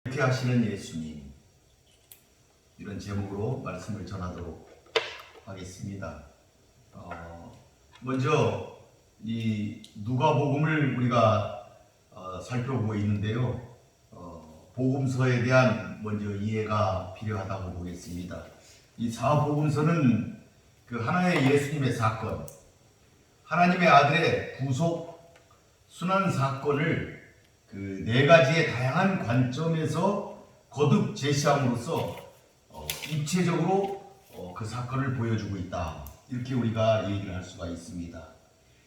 이렇게 하시는 예수님, 이런 제목으로 말씀을 전하도록 하겠습니다. 먼저 이 누가복음을 우리가 살펴보고 있는데요. 복음서에 대한 먼저 이해가 필요하다고 보겠습니다. 이 사복음서는 그 하나의 예수님의 사건, 하나님의 아들의 구속 순환 사건을 그 네 가지의 다양한 관점에서 거듭 제시함으로써 입체적으로 그 사건을 보여주고 있다. 이렇게 우리가 얘기를 할 수가 있습니다.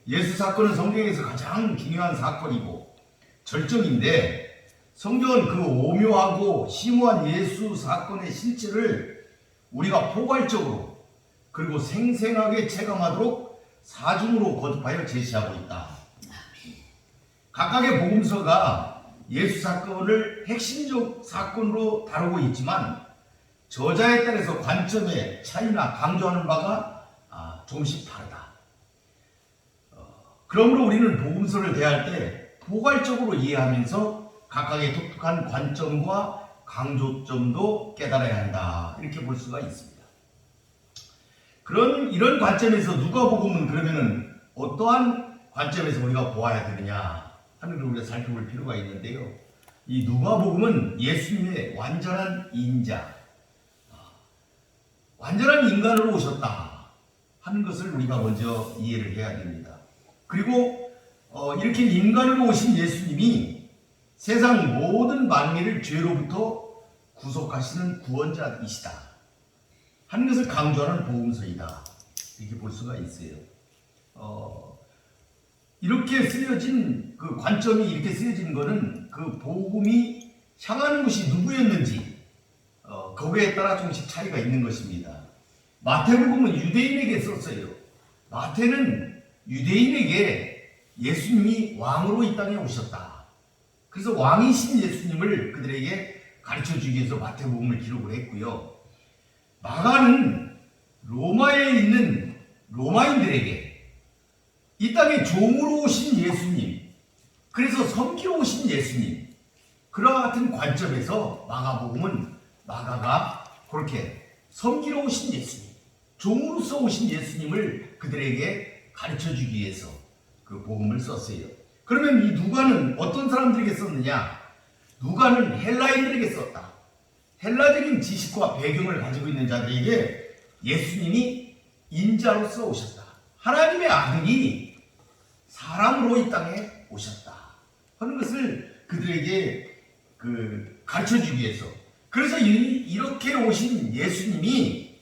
예수 사건은 성경에서 가장 중요한 사건이고 절정인데, 성경은 그 오묘하고 심오한 예수 사건의 실체를 우리가 포괄적으로 그리고 생생하게 체감하도록 사중으로 거듭하여 제시하고 있다. 각각의 복음서가 예수 사건을 핵심적 사건으로 다루고 있지만 저자에 따라서 관점의 차이나 강조하는 바가 조금씩 다르다. 그러므로 우리는 복음서를 대할 때 포괄적으로 이해하면서 각각의 독특한 관점과 강조점도 깨달아야 한다. 이렇게 볼 수가 있습니다. 이런 관점에서 누가복음은 그러면은 어떠한 관점에서 우리가 보아야 되느냐 하는 걸 우리가 살펴볼 필요가 있는데요. 이 누가복음은 예수님의 완전한 인자, 완전한 인간으로 오셨다 하는 것을 우리가 먼저 이해를 해야 됩니다. 그리고 이렇게 인간으로 오신 예수님이 세상 모든 만민을 죄로부터 구속하시는 구원자이시다 하는 것을 강조하는 복음서이다. 이렇게 볼 수가 있어요. 이렇게 쓰여진 그 관점이 이렇게 쓰여진 것은 그 복음이 향하는 곳이 누구였는지 거기에 따라 조금씩 차이가 있는 것입니다. 마태복음은 유대인에게 썼어요. 마태는 유대인에게 예수님이 왕으로 이 땅에 오셨다. 그래서 왕이신 예수님을 그들에게 가르쳐주기 위해서 마태복음을 기록을 했고요. 마가는 로마에 있는 로마인들에게 이 땅에 종으로 오신 예수님, 그래서 섬기러 오신 예수님, 그와 같은 관점에서 마가복음은 마가가 그렇게 섬기러 오신 예수님, 종으로서 오신 예수님을 그들에게 가르쳐주기 위해서 그 복음을 썼어요. 그러면 이 누가는 어떤 사람들에게 썼느냐? 누가는 헬라인들에게 썼다. 헬라적인 지식과 배경을 가지고 있는 자들에게 예수님이 인자로서 오셨다. 하나님의 아들이 사람으로 이 땅에 오셨다 하는 것을 그들에게 가르쳐주기 위해서, 그래서 이렇게 오신 예수님이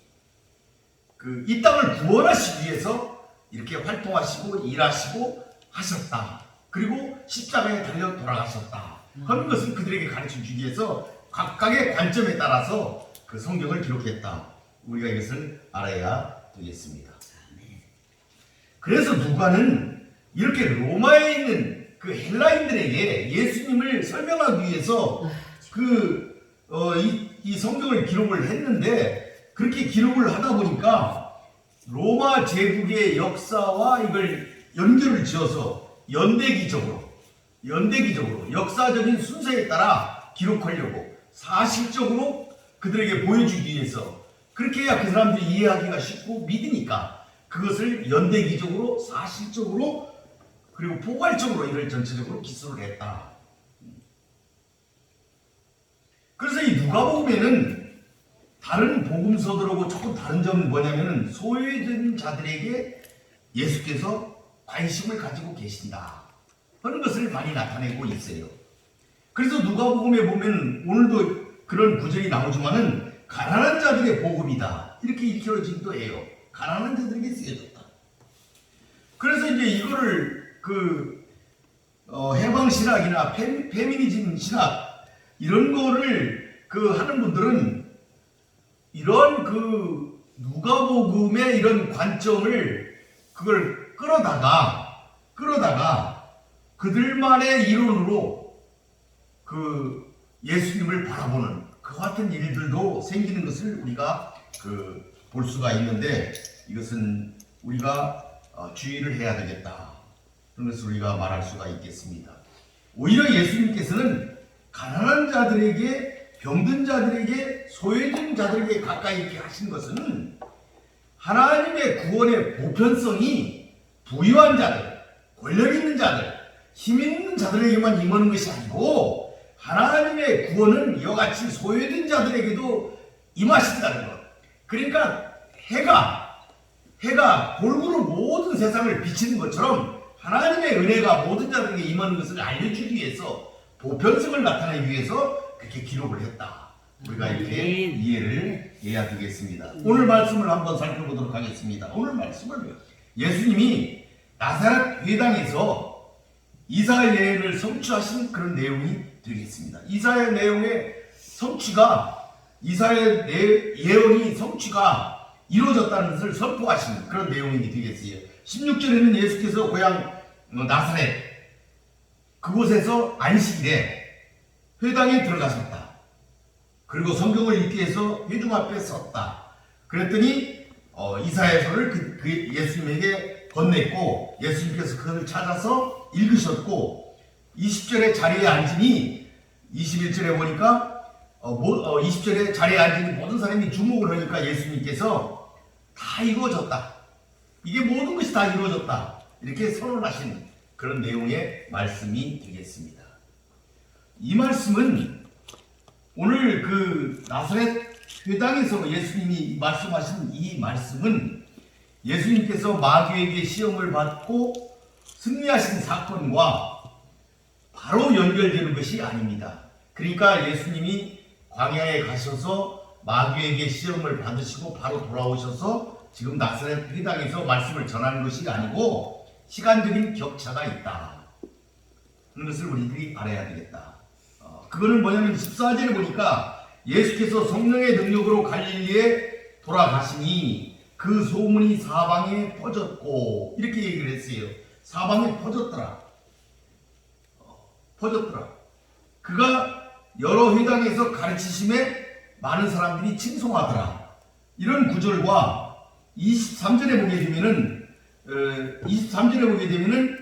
이 땅을 구원하시기 위해서 이렇게 활동하시고 일하시고 하셨다. 그리고 십자가에 달려 돌아가셨다 하는 것을 그들에게 가르쳐주기 위해서 각각의 관점에 따라서 그 성경을 기록했다. 우리가 이것을 알아야 되겠습니다. 그래서 누가는 이렇게 로마에 있는 그 헬라인들에게 예수님을 설명하기 위해서 이 성경을 기록을 했는데, 그렇게 기록을 하다 보니까 로마 제국의 역사와 이걸 연결을 지어서 연대기적으로 역사적인 순서에 따라 기록하려고 사실적으로 그들에게 보여주기 위해서, 그렇게 해야 그 사람들이 이해하기가 쉽고 믿으니까 그것을 연대기적으로 사실적으로 그리고 포괄적으로 이를 전체적으로 기술을 했다. 그래서 이 누가복음에는 다른 복음서들하고 조금 다른 점은 뭐냐면은 소외된 자들에게 예수께서 관심을 가지고 계신다 하는 것을 많이 나타내고 있어요. 그래서 누가복음에 보면 오늘도 그런 구절이 나오지만은 가난한 자들의 복음이다 이렇게 일컬어지기도 해요. 가난한 자들에게 쓰여졌다. 그래서 이제 이거를 해방 신학이나 페미니즘 신학 이런 거를 하는 분들은 이런 누가복음의 이런 관점을 그걸 끌어다가 그들만의 이론으로 예수님을 바라보는 그 같은 일들도 생기는 것을 우리가 볼 수가 있는데, 이것은 우리가 주의를 해야 되겠다. 그런 것을 우리가 말할 수가 있겠습니다. 오히려 예수님께서는 가난한 자들에게, 병든 자들에게, 소외된 자들에게 가까이 있게 하신 것은 하나님의 구원의 보편성이 부유한 자들, 권력 있는 자들, 힘 있는 자들에게만 임하는 것이 아니고 하나님의 구원은 이와 같이 소외된 자들에게도 임하신다는 것. 그러니까 해가 골고루 모든 세상을 비치는 것처럼 하나님의 은혜가 모든 자들에게 임하는 것을 알려주기 위해서, 보편성을 나타내기 위해서 그렇게 기록을 했다. 우리가 이렇게 이해를 해야 되겠습니다. 오늘 말씀을 한번 살펴보도록 하겠습니다. 오늘 말씀은 예수님이 나사렛 회당에서 이사야 예언을 성취하신 그런 내용이 되겠습니다. 이사야 내용의 성취가, 이사야 예언이 성취가 이루어졌다는 것을 선포하시는 그런 내용이 되겠어요. 16절에는 예수께서 고향 나사렛 그곳에서 안식일에 회당에 들어가셨다. 그리고 성경을 읽기 위해서 회중 앞에 섰다. 그랬더니 이사야서를 예수님에게 건넸고 예수님께서 그것을 찾아서 읽으셨고 20절에 자리에 앉으니 21절에 보니까 20절에 자리에 앉으니 모든 사람이 주목을 하니까 예수님께서 다 이루어졌다. 이게 모든 것이 다 이루어졌다. 이렇게 선언하신 그런 내용의 말씀이 되겠습니다. 이 말씀은 오늘 그 나사렛 회당에서 예수님이 말씀하신 이 말씀은 예수님께서 마귀에게 시험을 받고 승리하신 사건과 바로 연결되는 것이 아닙니다. 그러니까 예수님이 광야에 가셔서 마귀에게 시험을 받으시고 바로 돌아오셔서 지금 나사렛 회당에서 말씀을 전하는 것이 아니고 시간적인 격차가 있다 하는 것을 우리들이 알아야 되겠다. 그거는 뭐냐면 14절에 보니까 예수께서 성령의 능력으로 갈릴리에 돌아가시니 그 소문이 사방에 퍼졌고 이렇게 얘기를 했어요. 사방에 퍼졌더라. 그가 여러 회당에서 가르치심에 많은 사람들이 칭송하더라. 이런 구절과 23절에 보게 되면은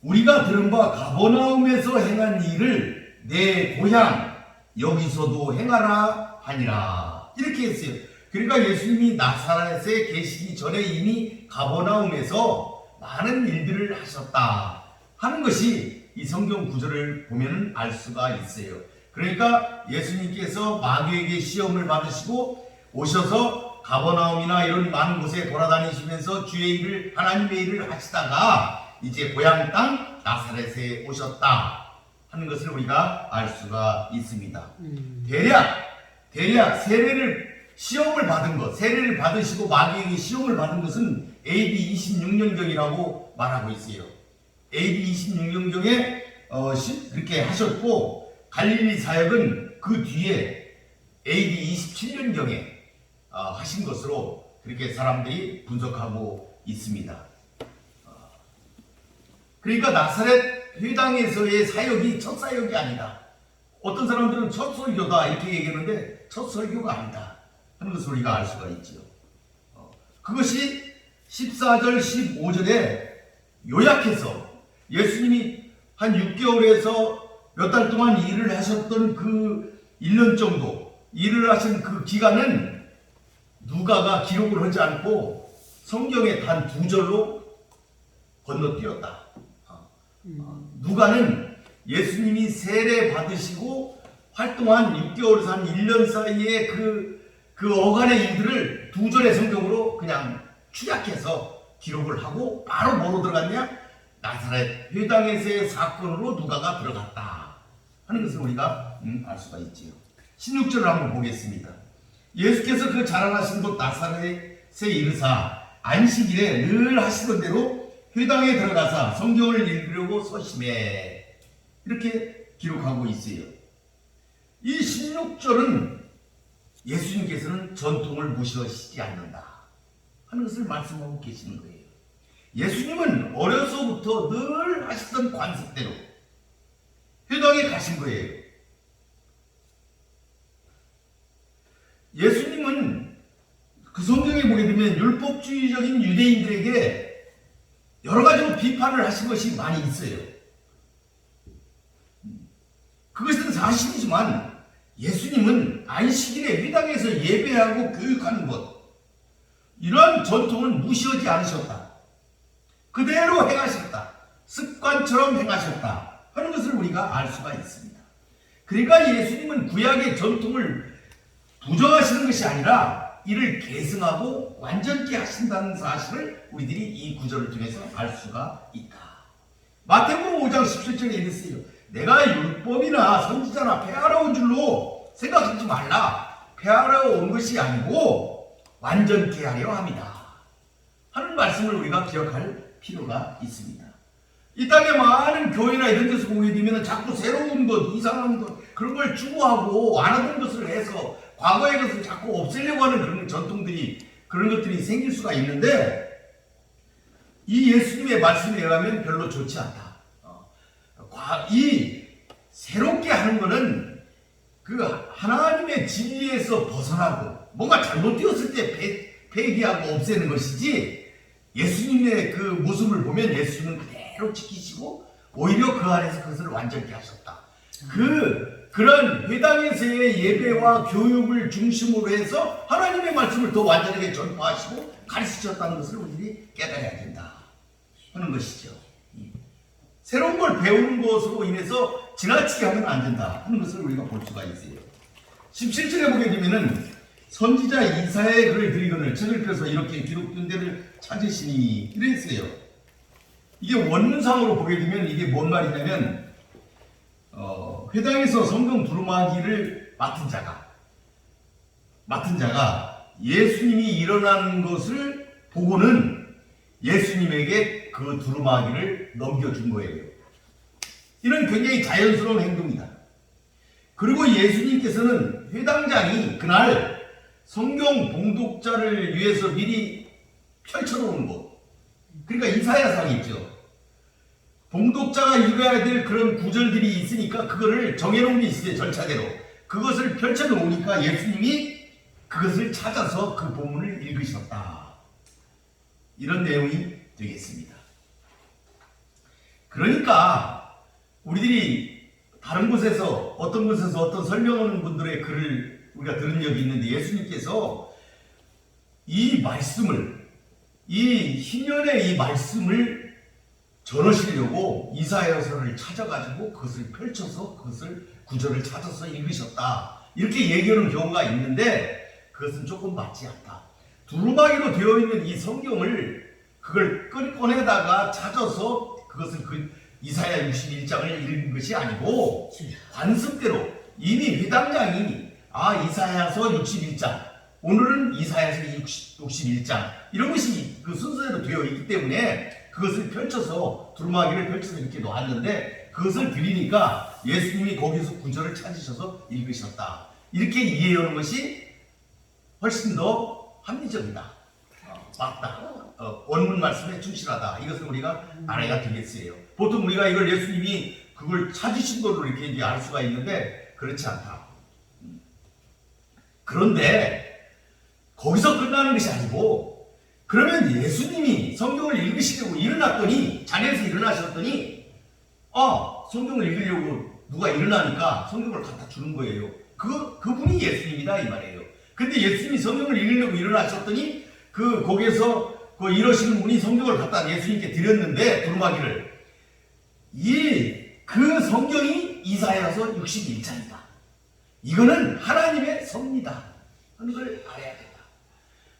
우리가 들은 바 가버나움에서 행한 일을 내 고향 여기서도 행하라 하니라. 이렇게 했어요. 그러니까 예수님이 나사렛에 계시기 전에 이미 가버나움에서 많은 일들을 하셨다 하는 것이 이 성경 구절을 보면 알 수가 있어요. 그러니까 예수님께서 마귀에게 시험을 받으시고 오셔서 가버나움이나 이런 많은 곳에 돌아다니시면서 주의 일을, 하나님의 일을 하시다가 이제 고향 땅 나사렛에 오셨다 하는 것을 우리가 알 수가 있습니다. 대략 시험을 받은 것, 세례를 받으시고 마귀에게 시험을 받은 것은 AD 26년경이라고 말하고 있어요. AD 26년경에 그렇게 하셨고 갈릴리 사역은 그 뒤에 AD 27년경에 하신 것으로 그렇게 사람들이 분석하고 있습니다. 그러니까 나사렛 회당에서의 사역이 첫 사역이 아니다. 어떤 사람들은 첫 설교다 이렇게 얘기하는데 첫 설교가 아니다 하는 것을 우리가 알 수가 있죠. 그것이 14절 15절에 요약해서 예수님이 한 6개월에서 몇 달 동안 일을 하셨던 그 1년 정도 일을 하신 그 기간은 누가가 기록을 하지 않고 성경에 단 2절로 건너뛰었다. 누가는 예수님이 세례 받으시고 활동한 6개월에서 한 1년 사이에 그 어간의 일들을 2절의 성경으로 그냥 축약해서 기록을 하고 바로 뭐로 들어갔냐? 나사렛 회당에서의 사건으로 누가가 들어갔다 하는 것을 우리가 알 수가 있지요. 16절을 한번 보겠습니다. 예수께서 그 자라나신 곳 나사렛에 이르사 안식일에 늘 하시던 대로 회당에 들어가사 성경을 읽으려고 서심해 이렇게 기록하고 있어요. 이 16절은 예수님께서는 전통을 무시하시지 않는다 하는 것을 말씀하고 계시는 거예요. 예수님은 어려서부터 늘 하시던 관습대로 회당에 가신 거예요. 예수님은 그 성경에 보게 되면 율법주의적인 유대인들에게 여러 가지로 비판을 하신 것이 많이 있어요. 그것은 사실이지만 예수님은 안식일에 회당에서 예배하고 교육하는 것, 이러한 전통을 무시하지 않으셨다. 그대로 행하셨다. 습관처럼 행하셨다 하는 것을 우리가 알 수가 있습니다. 그러니까 예수님은 구약의 전통을 부정하시는 것이 아니라 이를 계승하고 완전케 하신다는 사실을 우리들이 이 구절을 통해서 알 수가 있다. 마태복음 5장 17절에 이랬어요. 내가 율법이나 선지자나 폐하러 온 줄로 생각하지 말라. 폐하러 온 것이 아니고 완전케 하려 합니다 하는 말씀을 우리가 기억할 필요가 있습니다. 이 땅에 많은 교회나 이런 데서 보게 되면 자꾸 새로운 것, 이상한 것, 그런 걸 추구하고 안 하던 것을 해서 과거의 것을 자꾸 없애려고 하는 그런 전통들이, 그런 것들이 생길 수가 있는데, 이 예수님의 말씀에 의하면 별로 좋지 않다. 이 새롭게 하는 것은 그 하나님의 진리에서 벗어나고 뭔가 잘못되었을 때 폐기하고 없애는 것이지, 예수님의 그 모습을 보면 예수님은 그대로 지키시고 오히려 그 안에서 그것을 완전히 하셨다. 그런 회당에서의 예배와 교육을 중심으로 해서 하나님의 말씀을 더 완전하게 전파하시고 가르치셨다는 것을 우리들이 깨달아야 된다 하는 것이죠. 새로운 걸 배우는 것으로 인해서 지나치게 하면 안 된다 하는 것을 우리가 볼 수가 있어요. 17절에 보게 되면은 선지자 이사야의 글을 드리거늘 책을 펴서 이렇게 기록된 데를 찾으시니 이랬어요. 이게 원문상으로 보게 되면 이게 뭔 말이냐면, 회당에서 성경 두루마기를 맡은 자가 예수님이 일어나는 것을 보고는 예수님에게 그 두루마기를 넘겨준 거예요. 이런 굉장히 자연스러운 행동이다. 그리고 예수님께서는 회당장이 그날 성경 봉독자를 위해서 미리 펼쳐놓은 것, 그러니까 이사야상이 있죠. 봉독자가 읽어야 될 그런 구절들이 있으니까 그거를 정해놓은 게 있어요. 절차대로. 그것을 펼쳐놓으니까 예수님이 그것을 찾아서 그 본문을 읽으셨다. 이런 내용이 되겠습니다. 그러니까 우리들이 다른 곳에서 어떤 설명하는 분들의 글을 우리가 들은 적이 있는데, 예수님께서 이 말씀을, 이 희년의 이 말씀을 전하시려고 이사야서를 찾아가지고 그것을 펼쳐서 그것을 구절을 찾아서 읽으셨다, 이렇게 얘기하는 경우가 있는데 그것은 조금 맞지 않다. 두루마기로 되어 있는 이 성경을 그걸 꺼내다가 찾아서 그것을 그 이사야 61장을 읽은 것이 아니고 관습대로 이미 회당장이 이사야서 61장, 오늘은 이사야서 61장 이런 것이 그 순서대로 되어 있기 때문에 그것을 펼쳐서, 두루마기를 펼쳐서 이렇게 놓았는데 그것을 드리니까 예수님이 거기서 구절을 찾으셔서 읽으셨다, 이렇게 이해하는 것이 훨씬 더 합리적이다, 맞다, 원문 말씀에 충실하다, 이것을 우리가 알아야 되겠어요. 보통 우리가 이걸 예수님이 그걸 찾으신 걸로 이렇게 이제 알 수가 있는데 그렇지 않다. 그런데 거기서 끝나는 것이 아니고, 그러면 예수님이 성경을 읽으시려고 일어났더니, 자리에서 일어나셨더니 성경을 읽으려고 누가 일어나니까 성경을 갖다 주는 거예요. 그분이 예수님이다 이 말이에요. 근데 예수님이 성경을 읽으려고 일어나셨더니 거기에서 이러시는 분이 성경을 갖다 예수님께 드렸는데, 두루마기를, 그 성경이 이사야서 61장이다. 이거는 하나님의 섭리다 하는 걸 알아야 된다.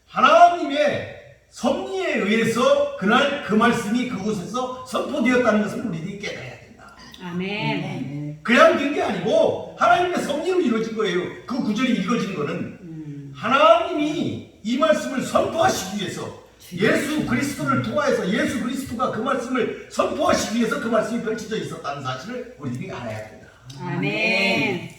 하나님의 섭리에 의해서 그날 그 말씀이 그곳에서 선포되었다는 것을 우리들이 깨달아야 된다. 아멘. 그냥 된 게 아니고 하나님의 섭리로 이루어진 거예요. 그 구절이 읽어진 거는 하나님이 이 말씀을 선포하시기 위해서, 예수 그리스도를 통하여서 예수 그리스도가 그 말씀을 선포하시기 위해서 그 말씀이 펼쳐져 있었다는 사실을 우리들이 알아야 된다. 아멘.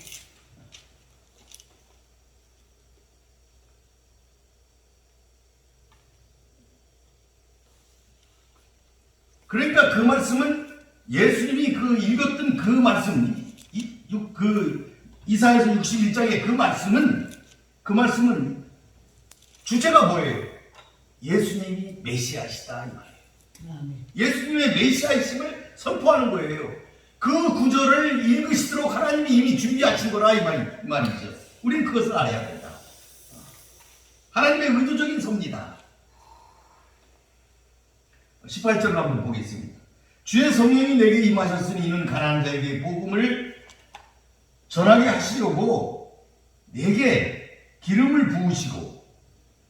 그러니까 그 말씀은 예수님이 읽었던 그 말씀, 이사야서 61장의 그 말씀은 주제가 뭐예요? 예수님이 메시아시다 이 말이에요. 예수님의 메시아이심을 선포하는 거예요. 그 구절을 읽으시도록 하나님이 이미 준비하신 거라 이 말이죠. 우리는 그것을 알아야 된다. 하나님의 의도적인 섭니다. 18절을 한번 보겠습니다. 주의 성령이 내게 임하셨으니 이는 가난한 자에게 복음을 전하게 하시려고 내게 기름을 부으시고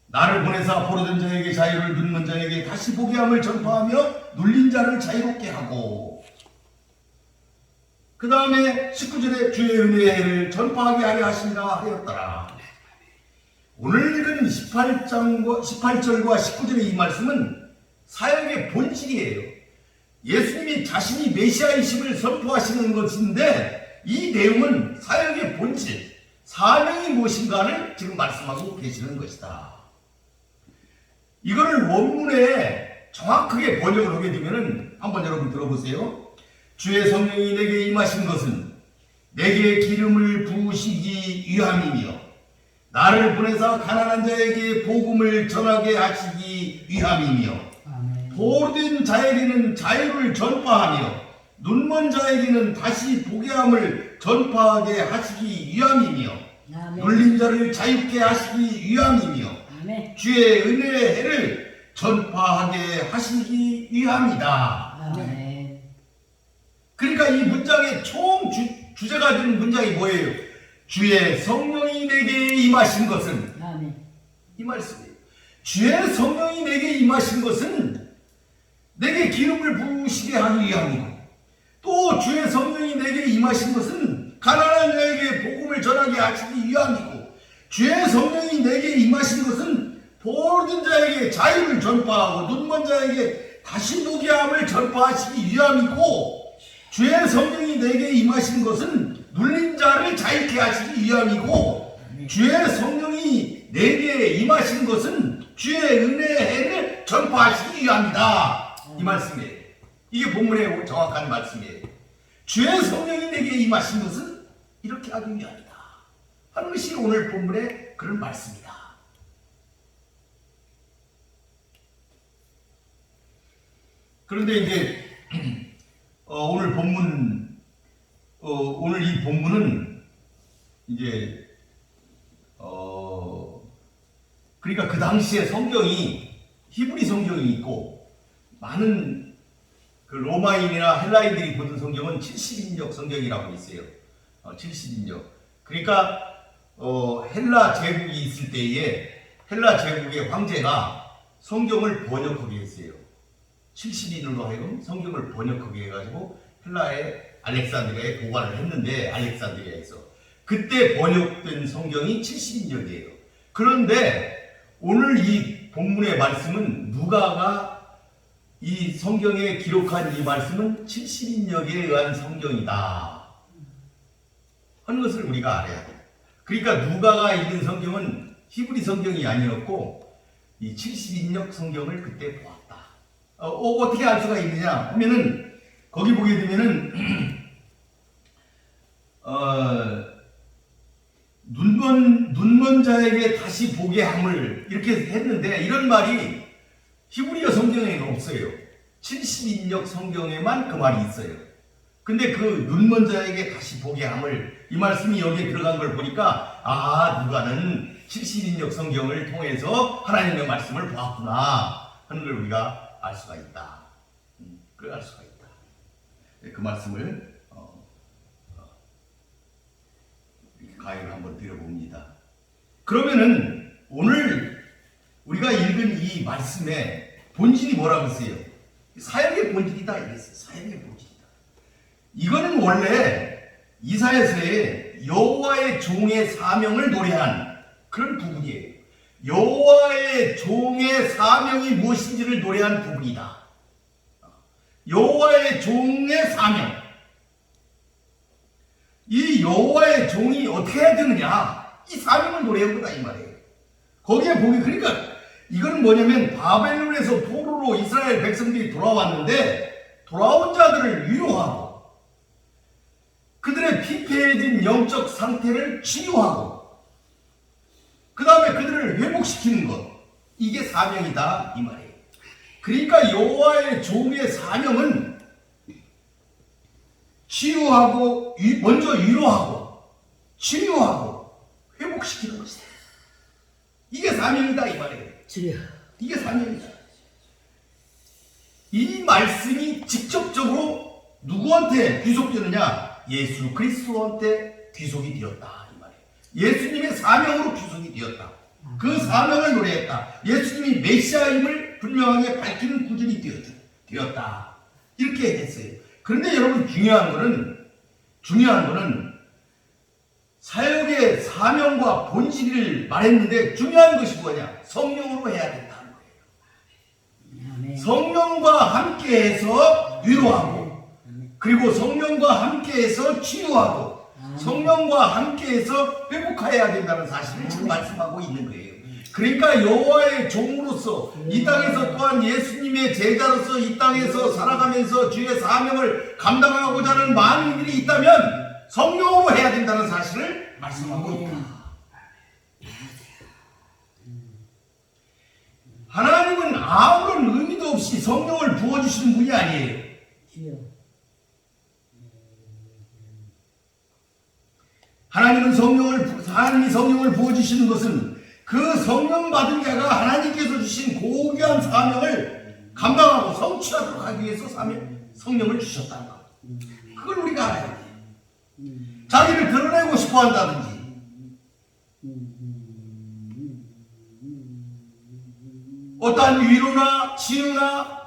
나를 보내사 포로된 자에게 자유를 눈먼 자에게 다시 보게 함을 전파하며 눌린 자를 자유롭게 하고 그 다음에 19절에 주의 은혜의 해를 전파하게 하려 하신다 하였더라. 오늘 읽은 18절과 19절의 이 말씀은 사역의 본질이에요. 예수님이 자신이 메시아이심을 선포하시는 것인데 이 내용은 사역의 본질, 사명이 무엇인가를 지금 말씀하고 계시는 것이다. 이거를 원문에 정확하게 번역을 하게 되면은 한번 여러분 들어보세요. 주의 성령이 내게 임하신 것은 내게 기름을 부으시기 위함이며 나를 보내사 가난한 자에게 복음을 전하게 하시기 위함이며 포로된 자에게는 자유를 전파하며 눈먼 자에게는 다시 보게 함을 전파하게 하시기 위함이며 눌린 자를 자유케 하시기 위함이며 주의 은혜의 해를 전파하게 하시기 위함이다. 그러니까 이 문장의 총 주제가 되는 문장이 뭐예요? 주의 성령이 내게 임하신 것은 이 말씀이에요. 주의 성령이 내게 임하신 것은 내게 기름을 부으시게 하기 위함이고 또 주의 성령이 내게 임하신 것은 가난한 자에게 복음을 전하게 하시기 위함이고 주의 성령이 내게 임하신 것은 포로된 자에게 자유를 전파하고 눈먼 자에게 다시 보게 함을 전파하시기 위함이고 주의 성령이 내게 임하신 것은 눌린 자를 자유케 하시기 위함이고 주의 성령이 내게 임하신 것은 주의 은혜의 해를 전파하시기 위함이다. 이 말씀이에요. 이게 본문의 정확한 말씀이에요. 주의 성령이 내게 임하신 것은 이렇게 하기 위함이다 하는 것이 오늘 본문의 그런 말씀이다. 그런데 이제 오늘 본문 오늘 이 본문은 이제 그러니까 그 당시에 성경이 히브리 성경이 있고 많은 그 로마인이나 헬라인들이 보던 성경은 70인역 성경이라고 있어요. 70인역. 그러니까 헬라 제국이 있을 때에 헬라 제국의 황제가 성경을 번역하게 했어요. 70인으로 하여금 성경을 번역하게 해가지고 헬라의 알렉산드리아에 보관을 했는데 알렉산드리아에서 그때 번역된 성경이 70인역이에요. 그런데 오늘 이 본문의 말씀은 누가가 이 성경에 기록한 이 말씀은 70인역에 의한 성경이다 하는 것을 우리가 알아야 돼요. 그러니까 누가가 읽은 성경은 히브리 성경이 아니었고 이 70인역 성경을 그때 보았다. 어떻게 알 수가 있느냐 하면은 거기 보게 되면은 눈먼 자에게 다시 보게 함을 이렇게 했는데 이런 말이 히브리어 성경에는 없어요. 70인역 성경에만 그 말이 있어요. 근데 그 눈먼 자에게 다시 보게 함을 이 말씀이 여기에 들어간 걸 보니까 누가는 70인역 성경을 통해서 하나님의 말씀을 보았구나 하는 걸 우리가 알 수가 있다. 그걸 알 수가 있다. 그 말씀을 가해를 한번 드려봅니다. 그러면은 오늘 우리가 읽은 이 말씀의 본질이 뭐라고 했어요? 사역의 본질이다 이랬어요. 사역의 본질이다. 이거는 원래 이사야서의 여호와의 종의 사명을 노래한 그런 부분이에요. 여호와의 종의 사명이 무엇인지를 노래한 부분이다. 여호와의 종의 사명. 이 여호와의 종이 어떻게 해야 되느냐? 이 사명을 노래한 거다 이 말이에요. 거기에 보기 그러니까 이건 뭐냐면 바벨론에서 포로로 이스라엘 백성들이 돌아왔는데 돌아온 자들을 위로하고 그들의 피폐해진 영적 상태를 치유하고 그 다음에 그들을 회복시키는 것 이게 사명이다 이 말이에요. 그러니까 여호와의 종의 사명은 치유하고 먼저 위로하고 치유하고 회복시키는 것이다. 이게 사명이다 이 말이에요. 주여. 이게 사명이다. 이 말씀이 직접적으로 누구한테 귀속되느냐? 예수 그리스도한테 귀속이 되었다 이 말이에요. 예수님의 사명으로 귀속이 되었다. 그 사명을 노래했다. 예수님이 메시아임을 분명하게 밝히는 구절이 되었다. 이렇게 했어요. 그런데 여러분 중요한 거는 사역의 사명과 본질을 말했는데 중요한 것이 뭐냐? 성령으로 해야 된다는 거예요. 아멘. 성령과 함께해서 위로하고 그리고 성령과 함께해서 치유하고 성령과 함께해서 회복해야 된다는 사실을 지금 말씀하고 있는 거예요. 그러니까 여호와의 종으로서 이 땅에서 또한 예수님의 제자로서 이 땅에서 살아가면서 주의 사명을 감당하고자 하는 많은 이들이 있다면 성령으로 해야 된다는 사실을 말씀하고 있다. 하나님은 아무런 의미도 없이 성령을 부어주시는 분이 아니에요. 주여. 하나님이 성령을 부어주시는 것은 그 성령 받은 자가 하나님께서 주신 고귀한 사명을 감당하고 성취하도록 하기 위해서 성령을 주셨다는 것. 그걸 우리가 알아야 돼요. 자기를 드러내고 싶어 한다든지 어떠한 위로나 치유나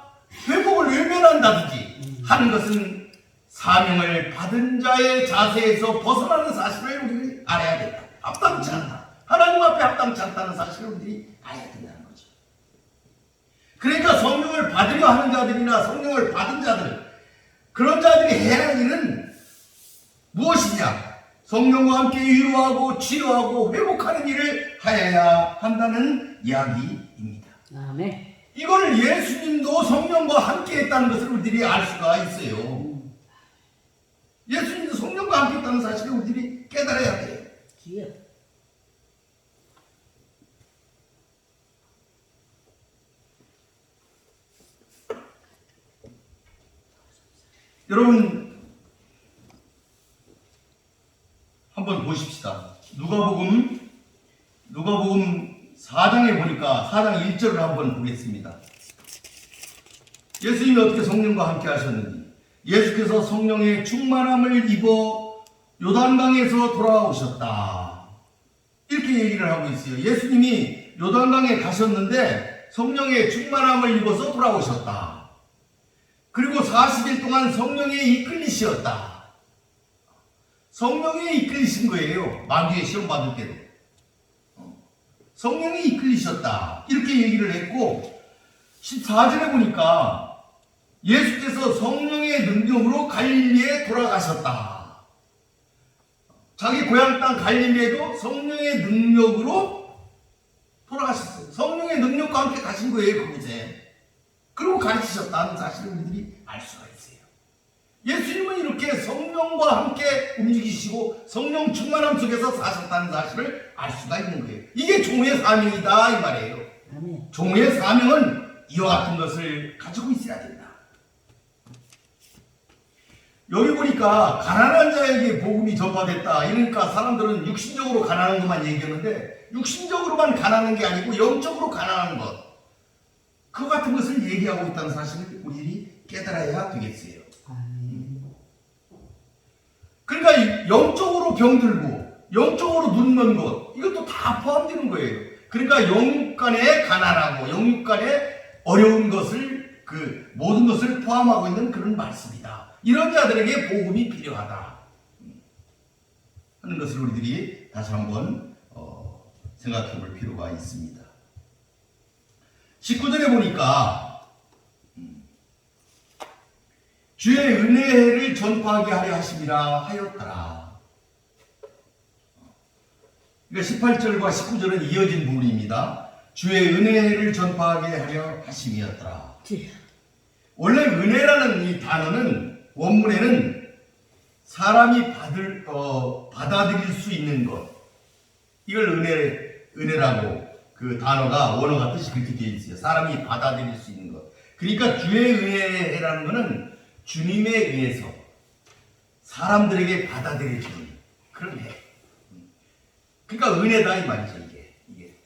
회복을 외면한다든지 하는 것은 사명을 받은 자의 자세에서 벗어나는 사실을 우리가 알아야 된다. 합당치 않다. 하나님 앞에 합당치 않다는 사실을 우리들이 알아야 된다는 거죠. 그러니까 성령을 받으려 하는 자들이나 성령을 받은 자들, 그런 자들이 해야 할 일은 무엇이냐? 성령과 함께 위로하고 치유하고 회복하는 일을 하여야 한다는 이야기입니다. 아멘. 이걸 예수님도 성령과 함께 했다는 것을 우리들이 알 수가 있어요. 예수님도 성령과 함께 했다는 사실을 우리들이 깨달아야 돼요. 주여. 여러분 한번 보십시다. 누가복음 4장에 보니까 4장 1절을 한번 보겠습니다. 예수님이 어떻게 성령과 함께 하셨는지. 예수께서 성령의 충만함을 입어 요단강에서 돌아오셨다. 이렇게 얘기를 하고 있어요. 예수님이 요단강에 가셨는데 성령의 충만함을 입어서 돌아오셨다. 그리고 40일 동안 성령에 이끌리셨다. 성령에 이끌리신 거예요. 마귀의 시험 받을 때도. 성령에 이끌리셨다. 이렇게 얘기를 했고 14절에 보니까 예수께서 성령의 능력으로 갈릴리에 돌아가셨다. 자기 고향 땅 갈릴리에도 성령의 능력으로 돌아가셨어요. 성령의 능력과 함께 가신 거예요. 그곳에. 그리고 가르치셨다는 사실을 우리들이 알 수가 있어요. 예수님은 이렇게 성령과 함께 움직이시고 성령 충만함 속에서 사셨다는 사실을 알 수가 있는 거예요. 이게 종의 사명이다 이 말이에요. 아멘. 종의 사명은 이와 같은 것을 가지고 있어야 된다. 여기 보니까 가난한 자에게 복음이 전파됐다. 이러니까 사람들은 육신적으로 가난한 것만 얘기하는데 육신적으로만 가난한 게 아니고 영적으로 가난한 것. 그 같은 것을 얘기하고 있다는 사실을 우리들이 깨달아야 되겠어요. 그러니까 영적으로 병들고 영적으로 눕는 것 이것도 다 포함되는 거예요. 그러니까 영육간에 가난하고 영육간에 어려운 것을 그 모든 것을 포함하고 있는 그런 말씀이다. 이런 자들에게 복음이 필요하다 하는 것을 우리들이 다시 한번 생각해 볼 필요가 있습니다. 19절에 보니까 주의 은혜를 전파하게 하려 하심이라 하였더라. 그러니까 18절과 19절은 이어진 부분입니다. 주의 은혜를 전파하게 하려 하심이었더라. 원래 은혜라는 이 단어는 원문에는 사람이 받아들일 수 있는 것, 이걸 은혜라고 그 단어가 원어가 뜻이 그렇게 되어 있어요. 사람이 받아들일 수 있는 것. 그러니까 주의 은혜라는 것은 주님에 의해서 사람들에게 받아들여주는 그런 해. 그러니까 은혜다 이 말이죠. 이게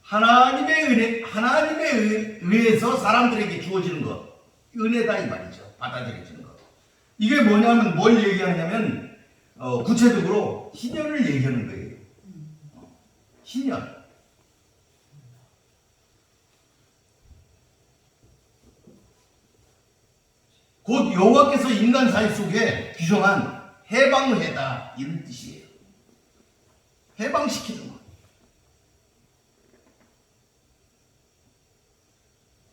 하나님의 은혜, 하나님의 의해서 사람들에게 주어지는 것, 은혜다 이 말이죠. 받아들여주는 것. 이게 뭐냐면 뭘 얘기하냐면 구체적으로 희년을 얘기하는 거예요. 희년. 곧 여호와께서 인간 사회 속에 규정한 해방을 해다 이런 뜻이에요. 해방시키는 것.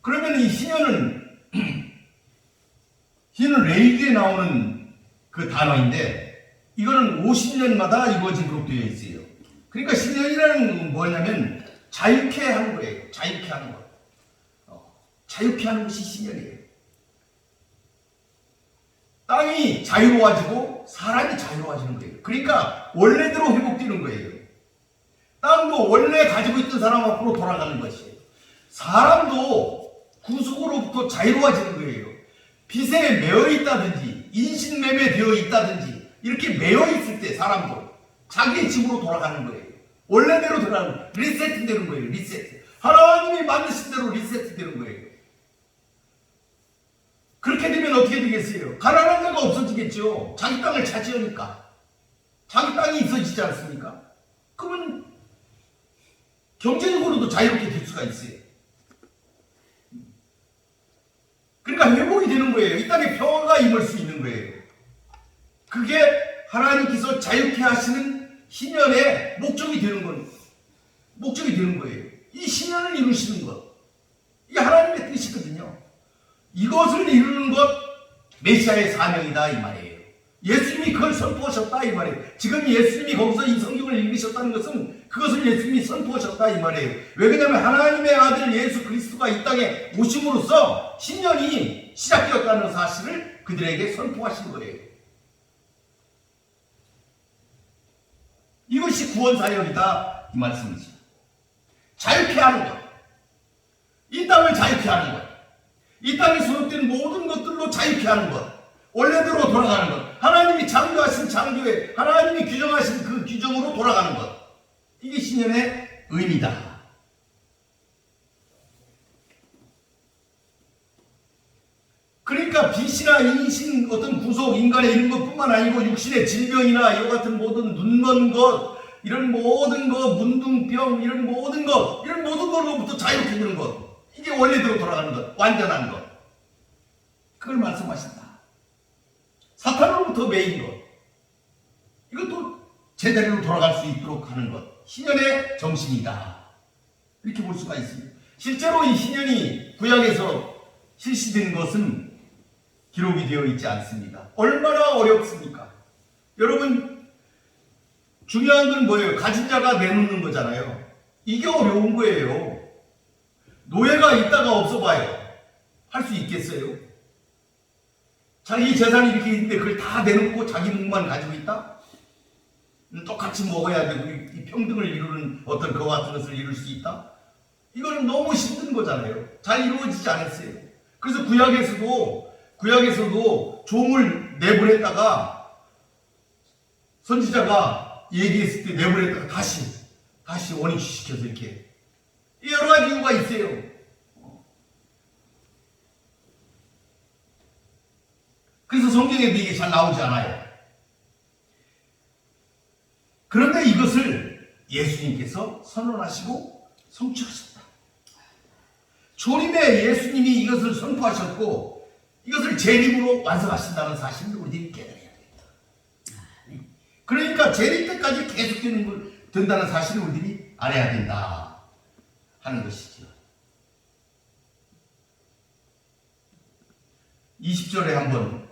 그러면 이 희년은 희는 레위기에 나오는 그 단어인데 이거는 50년마다 이루어지도록 되어 있어요. 그러니까 희년이라는 건 뭐냐면 자유케 하는 거예요. 자유케 하는 것. 자유케 하는 것이 희년이에요. 땅이 자유로워지고 사람이 자유로워지는 거예요. 그러니까 원래대로 회복되는 거예요. 땅도 원래 가지고 있던 사람 앞으로 돌아가는 것이에요. 사람도 구속으로부터 자유로워지는 거예요. 빚에 매여 있다든지 인신매매되어 있다든지 이렇게 매여 있을 때 사람도 자기의 집으로 돌아가는 거예요. 원래대로 돌아가는 리세트되는 거예요. 리세트. 하나님이 만드신 대로 리세트되는 거예요. 그렇게 되면 어떻게 되겠어요? 가난한 자가 없어지겠죠. 자기 땅을 차지하니까. 자기 땅이 있어지지 않습니까? 그러면 경제적으로도 자유롭게 될 수가 있어요. 그러니까 회복이 되는 거예요. 이 땅에 평화가 임할 수 있는 거예요. 그게 하나님께서 자유케 하시는 희년의 목적이 되는 거예요. 이 희년을 이루시는 것. 이게 하나님의 뜻이거든요. 이것을 이루는 것 메시아의 사명이다 이 말이에요. 예수님이 그걸 선포하셨다 이 말이에요. 지금 예수님이 거기서 이 성경을 읽으셨다는 것은 그것을 예수님이 선포하셨다 이 말이에요. 왜 그러냐면 하나님의 아들 예수 그리스도가 이 땅에 오심으로써 신년이 시작되었다는 사실을 그들에게 선포하신 거예요. 이것이 구원 사역이다 이 말씀이죠. 자유케 하는 것. 이 땅을 자유케 하는 것. 이 땅에 소속된 모든 것들로 자유케 하는 것. 원래대로 돌아가는 것. 하나님이 창조하신 창조에 하나님이 규정하신 그 규정으로 돌아가는 것. 이게 신년의 의미다. 그러니까 빚이나 인신 어떤 구속 인간의 이런 것뿐만 아니고 육신의 질병이나 이와 같은 모든 눈먼 것 이런 모든 것 문둥병 이런 모든 것로부터 자유케 되는 것. 이게 원래대로 돌아가는 것, 완전한 것. 그걸 말씀하신다. 사탄으로부터 매인 것. 이것도 제자리로 돌아갈 수 있도록 하는 것. 희년의 정신이다. 이렇게 볼 수가 있습니다. 실제로 이 희년이 구약에서 실시된 것은 기록이 되어 있지 않습니다. 얼마나 어렵습니까? 여러분, 중요한 건 뭐예요? 가진 자가 내놓는 거잖아요. 이게 어려운 거예요. 노예가 있다가 없어봐요. 할 수 있겠어요? 자기 재산이 이렇게 있는데 그걸 다 내놓고 자기 몫만 가지고 있다? 똑같이 먹어야 되고 이 평등을 이루는 어떤 그와 같은 것을 이룰 수 있다? 이거는 너무 힘든 거잖아요. 잘 이루어지지 않았어요. 그래서 구약에서도 종을 내보냈다가 선지자가 얘기했을 때 내보냈다가 다시 원위치시켜서 이렇게 여러 가지 이유가 있어요. 그래서 성경에도 이게 잘 나오지 않아요. 그런데 이것을 예수님께서 선언하시고 성취하셨다. 초림에 예수님이 이것을 선포하셨고 이것을 재림으로 완성하신다는 사실을 우리들이 깨달아야 된다. 그러니까 재림 때까지 계속 된다는 사실을 우리들이 알아야 된다 하는 것이죠. 20절에 한번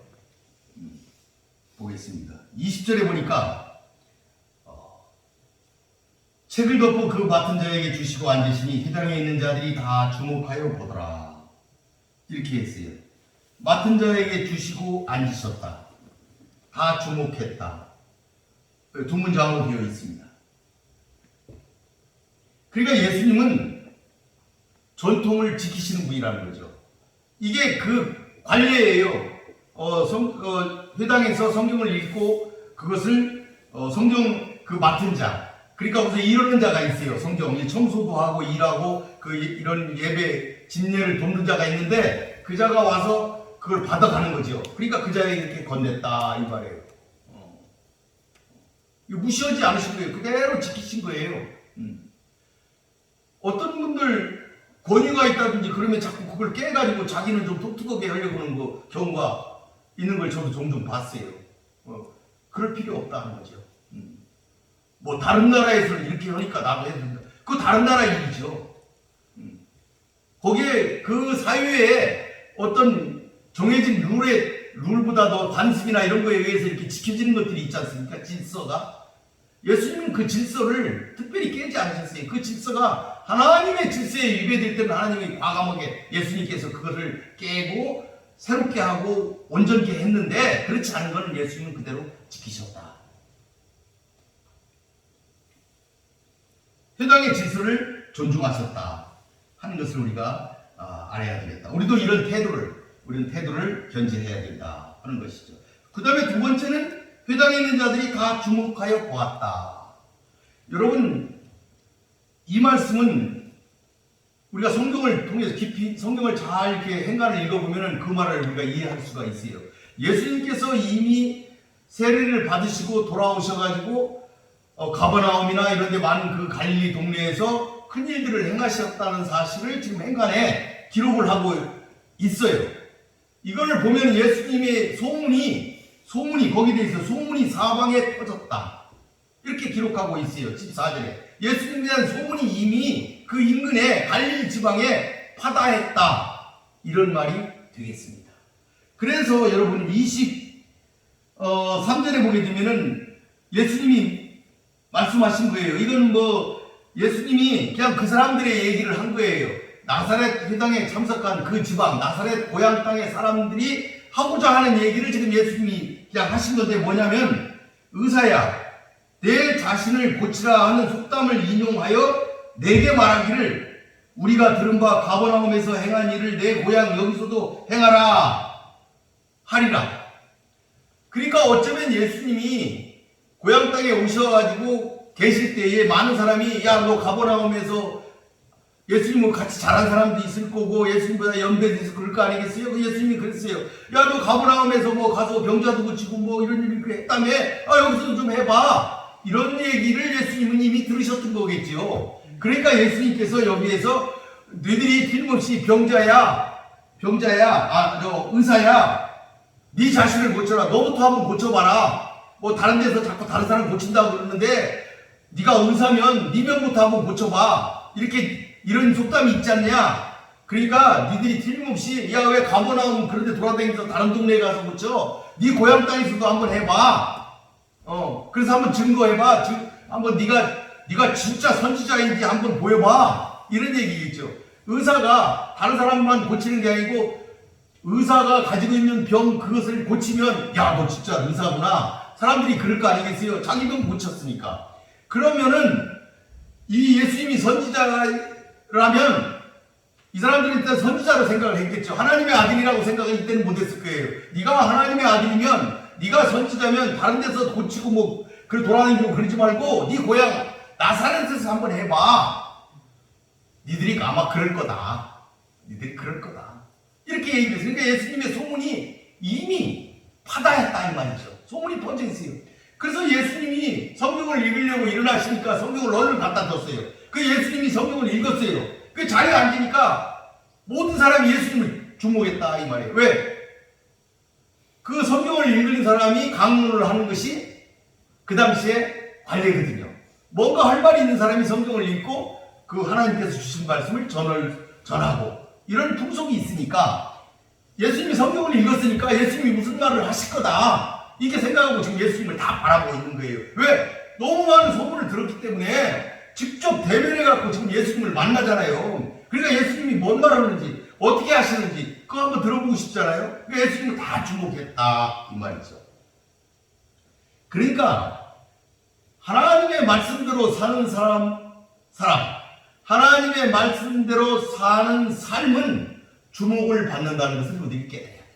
보겠습니다. 20절에 보니까 책을 덮고 그 맡은 자에게 주시고 앉으시니 그 땅에 있는 자들이 다 주목하여 보더라. 이렇게 했어요. 맡은 자에게 주시고 앉으셨다. 다 주목했다. 두 문장으로 되어 있습니다. 그러니까 예수님은 전통을 지키시는 분이라는 거죠. 이게 그 관례예요. 회당에서 성경을 읽고 그것을 성경 그 맡은 자, 그러니까 무슨 이러는 자가 있어요. 성경 청소도 하고 일하고 이런 예배 진례를 돕는 자가 있는데 그 자가 와서 그걸 받아가는 거죠. 그러니까 그 자에게 이렇게 건넸다 이 말이에요. 이거 무시하지 않으신 거예요. 그대로 지키신 거예요. 어떤 분들 권위가 있다든지 그러면 자꾸 그걸 깨가지고 자기는 좀 독특하게 하려고 하는 경우가 있는 걸 저도 종종 봤어요. 그럴 필요 없다는 거죠. 뭐 다른 나라에서는 이렇게 하니까 나도 해야 된다. 그거 다른 나라 일이죠. 거기에 그 사회에 어떤 정해진 룰보다도 관습이나 이런 거에 의해서 이렇게 지켜지는 것들이 있지 않습니까? 질서가. 예수님은 그 질서를 특별히 깨지 않으셨어요. 그 질서가 하나님의 질서에 위배될 때는 하나님이 과감하게 예수님께서 그것을 깨고 새롭게 하고 온전케 했는데 그렇지 않은 것은 예수님은 그대로 지키셨다. 회당의 질서를 존중하셨다 하는 것을 우리가 알아야 되겠다. 우리도 이런 태도를 견지해야 된다 하는 것이죠. 그 다음에 두 번째는 회당에 있는 자들이 다 주목하여 보았다. 여러분, 이 말씀은 우리가 성경을 통해서 깊이 성경을 잘 이렇게 행간을 읽어보면 그 말을 우리가 이해할 수가 있어요. 예수님께서 이미 세례를 받으시고 돌아오셔가지고 가버나움이나 이런 데 많은 그 갈릴리 동네에서 큰 일들을 행하셨다는 사실을 지금 행간에 기록을 하고 있어요. 이거를 보면 예수님의 소문이 거기에 대해서 소문이 사방에 퍼졌다. 이렇게 기록하고 있어요. 14절에. 예수님에 대한 소문이 이미 그 인근에 갈릴리 지방에 파다했다. 이런 말이 되겠습니다. 그래서 여러분 23절에 보게 되면은 예수님이 말씀하신 거예요. 이건 예수님이 그냥 그 사람들의 얘기를 한 거예요. 나사렛 회당에 참석한 그 지방, 나사렛 고향 땅의 사람들이 하고자 하는 얘기를 지금 예수님이 그냥 하신 건데 뭐냐면, 의사야, 내 자신을 고치라 하는 속담을 인용하여 내게 말하기를 우리가 들은 바 가버나움에서 행한 일을 내 고향 여기서도 행하라 하리라. 그러니까 어쩌면 예수님이 고향 땅에 오셔가지고 계실 때에 많은 사람이 야, 너 가버나움에서 예수님과 같이 자란 사람도 있을 거고 예수님보다 연배돼서 그럴 거 아니겠어요? 예수님이 그랬어요. 야, 너 가버나움에서 가서 병자도 고치고 이런 일을 했다며? 여기서도 좀 해봐. 이런 얘기를 예수님은 이미 들으셨던 거겠죠. 그러니까 예수님께서 여기에서 너희들이 틀림없이 의사야, 네 자신을 고쳐라. 너부터 한번 고쳐봐라. 다른 데서 자꾸 다른 사람 고친다고 그러는데 네가 의사면 네 명부터 한번 고쳐봐. 이런 속담이 있지 않냐? 그러니까 니들이 틀림없이 야, 왜 가버나움 그런 데 돌아다니면서 다른 동네에 가서 고쳐? 네 고향 땅에서도 한번 해봐. 그래서 한번 증거해봐. 한번 네가 진짜 선지자인지 한번 보여봐. 이런 얘기겠죠. 의사가 다른 사람만 고치는 게 아니고 의사가 가지고 있는 병 그것을 고치면 야, 너 진짜 의사구나. 사람들이 그럴 거 아니겠어요? 자기 병 고쳤으니까. 그러면은 이 예수님이 선지자라면 이 사람들은 일단 선지자로 생각을 했겠죠. 하나님의 아들이라고 생각을 이때는 못했을 거예요. 네가 하나님의 아들이면, 네가 선지자면 다른 데서 고치고 그걸 돌아다니고 그러지 말고 네 고향 나사렛에서 한번 해봐. 니들이 아마 그럴 거다. 이렇게 얘기를 했어요. 그러니까 예수님의 소문이 이미 파다했다 이 말이죠. 소문이 퍼져 있어요. 그래서 예수님이 성경을 읽으려고 일어나시니까 성경을 얼른 갖다 줬어요. 그 예수님이 성경을 읽었어요. 그 자리에 앉으니까 모든 사람이 예수님을 주목했다 이 말이에요. 왜? 그 성경을 읽는 사람이 강론을 하는 것이 그 당시에 관례거든요. 뭔가 할 말이 있는 사람이 성경을 읽고 그 하나님께서 주신 말씀을 전하고 이런 풍속이 있으니까 예수님이 성경을 읽었으니까 예수님이 무슨 말을 하실 거다. 이렇게 생각하고 지금 예수님을 다 바라보고 있는 거예요. 왜? 너무 많은 소문을 들었기 때문에 직접 대면해갖고 지금 예수님을 만나잖아요. 그러니까 예수님이 뭔 말 하는지, 어떻게 하시는지, 그거 한번 들어보고 싶잖아요. 그러니까 예수님을 다 주목했다. 이 말이죠. 그러니까, 하나님의 말씀대로 사는 하나님의 말씀대로 사는 삶은 주목을 받는다는 것을 우리가 깨달아야 된다.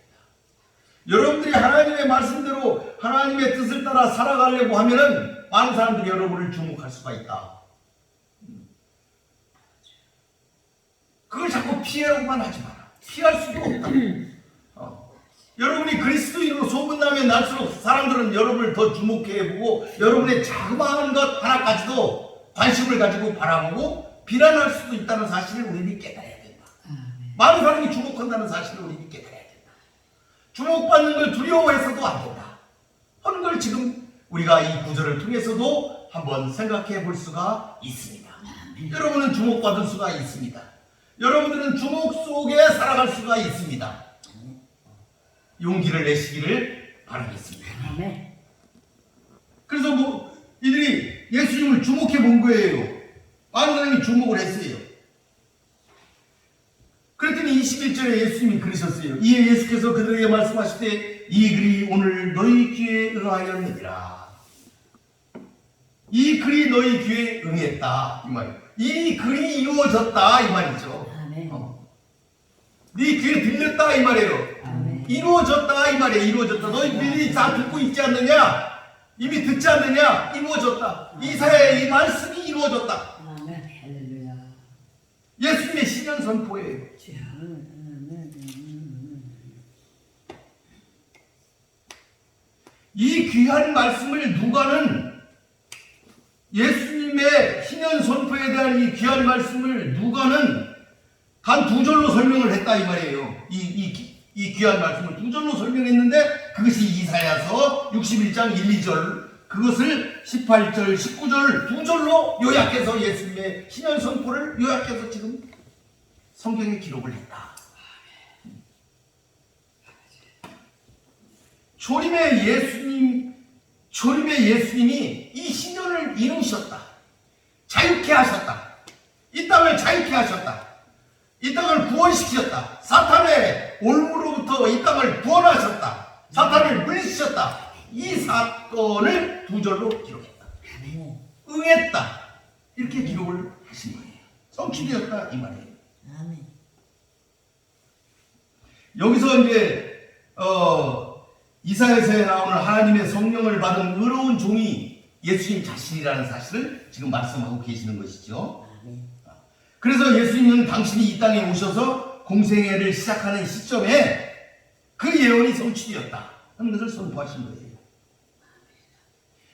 여러분들이 하나님의 말씀대로 하나님의 뜻을 따라 살아가려고 하면은 많은 사람들이 여러분을 주목할 수가 있다. 그걸 자꾸 피하려고만 하지 마라. 피할 수도 없다. 여러분이 그리스도인으로 소문나면 날수록 사람들은 여러분을 더 주목해보고 여러분의 자그마한 것 하나까지도 관심을 가지고 바라보고 비난할 수도 있다는 사실을 우리는 깨달아야 된다. 많은 사람이 주목한다는 사실을 우리는 깨달아야 된다. 주목받는 걸 두려워해서도 안 된다 하는 걸 지금 우리가 이 구절을 통해서도 한번 생각해 볼 수가 있습니다. 여러분은 주목받을 수가 있습니다. 여러분들은 주목 속에 살아갈 수가 있습니다. 용기를 내시기를 바라겠습니다. 그래서 뭐 이들이 예수님을 주목해 본 거예요. 많은 사람이 주목을 했어요. 그랬더니 21절에 예수님이 그러셨어요. 이에 예수께서 그들에게 말씀하실 때 이 글이 오늘 너희 귀에 응하였느니라. 이 글이 너희 귀에 응했다 이 말이에요. 이 글이 이루어졌다 이 말이죠. 네 귀에 들렸다 이 말이에요. 이루어졌다 이 말이에요. 이루어졌다. 너희들이 다 듣고 있지 않느냐? 이미 듣지 않느냐? 이루어졌다. 이사야의 이 말씀이 이루어졌다. 예수님의 신년 선포예요. 이 귀한 말씀을 누가는 예수님의 신년 선포에 대한 이 귀한 말씀을 누가는 단 두 절로 설명을 했다 이 말이에요. 이 귀한 말씀을 두 절로 설명했는데 그것이 이사야서 61장 1, 2절 그것을 18절, 19절 두 절로 요약해서 예수님의 신년 선포를 요약해서 지금 성경에 기록을 했다. 초림의 예수님이 이 신년을 이루셨다. 자유케 하셨다. 이 땅을 자유케 하셨다. 이 땅을 구원시키셨다. 사탄의 올무로부터 이 땅을 구원하셨다. 사탄을 물리치셨다. 이 사건을 두 절로 기록했다. 응했다. 이렇게 기록을 하신 거예요. 성취되었다 이 말이에요. 여기서 이제 이사야서에 나오는 하나님의 성령을 받은 의로운 종이 예수님 자신이라는 사실을 지금 말씀하고 계시는 것이죠. 그래서 예수님은 당신이 이 땅에 오셔서 공생애를 시작하는 시점에 그 예언이 성취되었다 하는 것을 선포하신 거예요.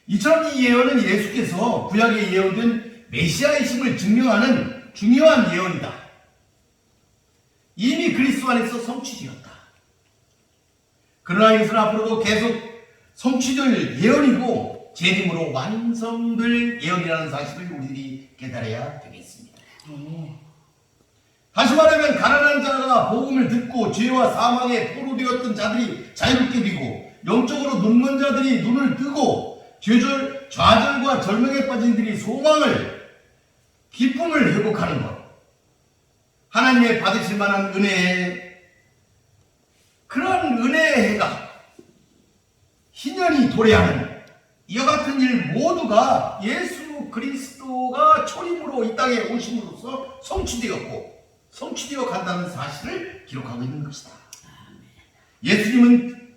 이처럼 이 예언은 예수께서 구약에 예언된 메시아이심을 증명하는 중요한 예언이다. 이미 그리스도 안에서 성취되었다. 그러나 이것은 앞으로도 계속 성취될 예언이고 재림으로 완성될 예언이라는 사실을 우리들이 깨달아야 되겠습니다. 다시 말하면 가난한 자가 복음을 듣고 죄와 사망에 포로되었던 자들이 자유롭게 되고 영적으로 눈먼 자들이 눈을 뜨고 좌절과 절망에 빠진 이들이 소망을 기쁨을 회복하는 것, 하나님의 받으실 만한 은혜의 그런 은혜의 해가 희년이 도래하는 이와 같은 일 모두가 예수 그리스도가 초림으로 이 땅에 오심으로써 성취되어 간다는 사실을 기록하고 있는 것이다. 예수님은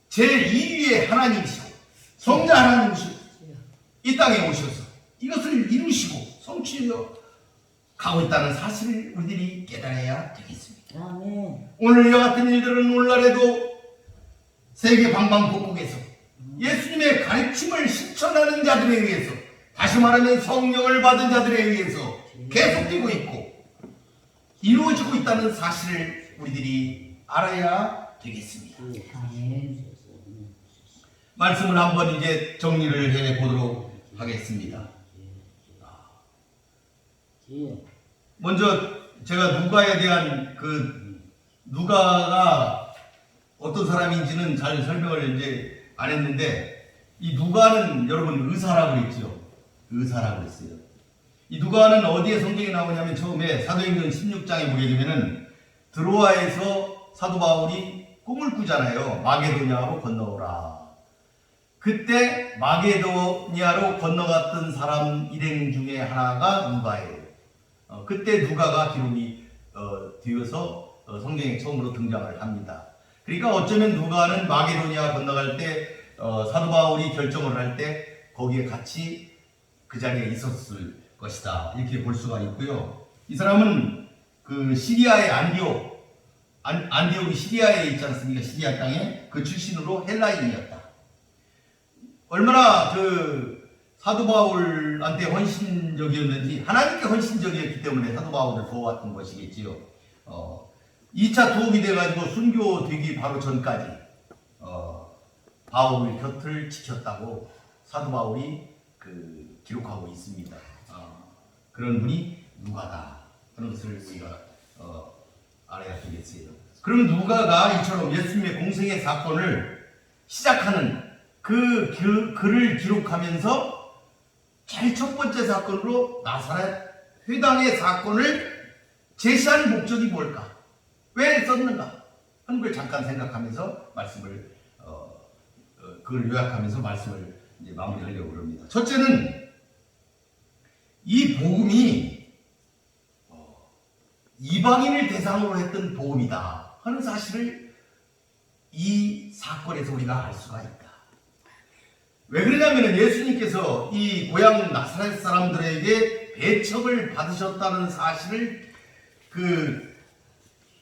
제2위의 하나님이시고 성자 하나님이시고 이 땅에 오셔서 이것을 이루시고 성취되어 가고 있다는 사실을 우리들이 깨달아야 되겠습니다. 오늘 이와 같은 일들은 오늘날에도 세계 방방곡곡에서 예수님의 가르침을 실천하는 자들에 의해서, 다시 말하면 성령을 받은 자들에 의해서 계속되고 있고 이루어지고 있다는 사실을 우리들이 알아야 되겠습니다. 말씀을 한번 이제 정리를 해 보도록 하겠습니다. 먼저 제가 누가에 대한 누가가 어떤 사람인지는 잘 설명을 이제 안 했는데, 이 누가는 여러분 의사라고 그랬죠. 의사라고 그랬어요. 이 누가는 어디에 성경에 나오냐면 처음에 사도행전 16장에 보게 되면은 드로아에서 사도 바울이 꿈을 꾸잖아요. 마게도니아로 건너오라. 그때 마게도니아로 건너갔던 사람 일행 중에 하나가 누가예요. 그때 누가가 기록이 되어서 성경에 처음으로 등장을 합니다. 그러니까 어쩌면 누가는 마게도니아 건너갈 때 사도 바울이 결정을 할 때 거기에 같이 그 자리에 있었을 것이다. 이렇게 볼 수가 있고요. 이 사람은 그 시리아의 안디옥이 시리아에 있지 않습니까? 시리아 땅에 그 출신으로 헬라인이었다. 얼마나 그 사도 바울한테 헌신적이었는지, 하나님께 헌신적이었기 때문에 사도 바울을 도왔던 것이겠지요. 2차 투옥이 돼가지고 순교되기 바로 전까지 바울 곁을 지켰다고 사도 바울이 기록하고 있습니다. 그런 분이 누가다 하는 것을 우리가 알아야 되겠어요. 그럼 누가가 이처럼 예수님의 공생의 사건을 시작하는 그 글을 기록하면서 제일 첫 번째 사건으로 나사렛 회당의 사건을 제시하는 목적이 뭘까? 왜 썼는가? 하는 걸 잠깐 생각하면서 말씀을 그걸 요약하면서 말씀을 이제 마무리하려고 합니다. 첫째는 이 복음이 이방인을 대상으로 했던 복음이다 하는 사실을 이 사건에서 우리가 알 수가 있다. 왜 그러냐면 예수님께서 이 고향 나사렛 사람들에게 배척을 받으셨다는 사실을